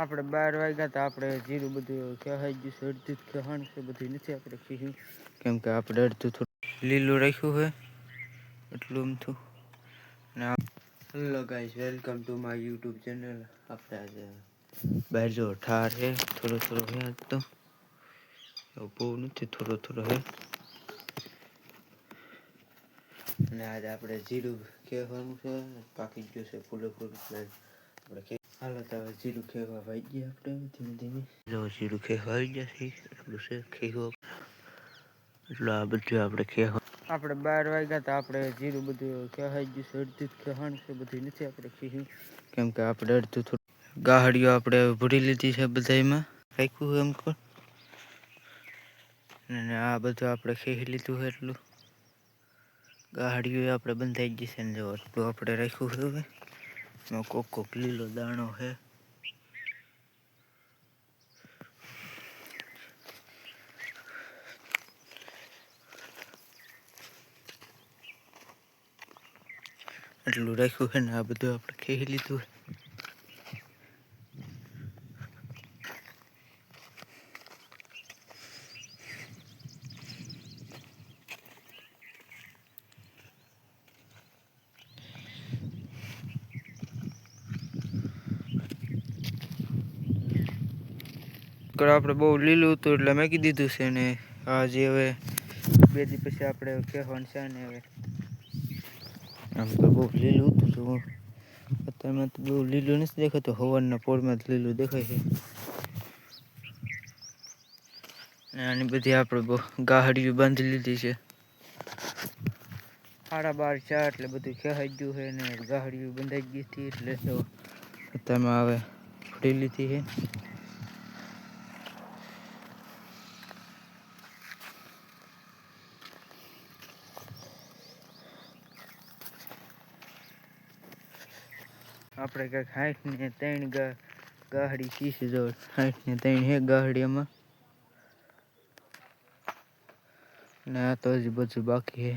આપણે 12 વાગ્યા તો આપણે જીરું બધું કહેવાય ગયું છે, અડધું કહેવાનું છે, બધું નથી આપણે ખીયું, કેમ કે આપણે અડધું થોડું લીલું રાખ્યું છે એટલું અમથું. ને hello guys, welcome to my YouTube channel. આપણે આજે બહાર જો ઠાર છે, થોડો થોડો છે આજ તો બહુ નથી, થોડો થોડો છે. અને આજે આપણે જીરું ખેવાનું છે, પાકી ગયું છે પૂરેપૂરું. હાલો તો હવે જીરું ખેવા વાઈ ગયા આપણે ધીમે ધીમે. જો જીરું ખેવા આવી ગયા છે, એટલું છે ખેવા એટલે આ બધું આપણે ખેવા. આપણે 12 વાગ્યા તો આપણે જીરું બધું કહેવાય ગયું છે, અડધું કહેવાનું છે, બધું નથી આપણે ખીયું, કેમ કે આપણે અડધું થોડું ગાહડીઓ આપણે ભરી લીધી છે બધામાં રાખ્યું એમ કર. અને આ બધું આપણે ખેઈ લીધું છે એટલું. ગાહડીઓ આપણે બંધાઈ ગઈ છે ને જો એટલું આપણે રાખ્યું છે. હવે કોક કોક લીલો દાણો છે. એટલું રાખ્યું છે ને આ બધું આપણે ખેઈ લીધું છે. આપણે બહુ લીલું હતું એટલે મેં કીધું દીધું છે ને આજે હવે 2 દી પછી આપણે કહેવાનું છે ને હવે આમ તો બહુ લીલું હતું તો અત્યારમાં તો બહુ લીલું નથી દેખાતું, હવારના પોરમાં જ લીલું દેખાય છે. આની બધી આપણે બહુ ગાહડીઓ બાંધી લીધી છે. 12:30 થયા એટલે બધું ખેવાઈ ગયું છે ને ગાહડીઓ બંધાઈ ગઈ હતી એટલે તો અત્યારમાં હવે ફરી લીધી છે. આપણે કંઈક 60 ને 3 ગાહડી 30 જો 60 ને 3 છે ગાહડીમાં. ને આ તો હજી બધું બાકી છે.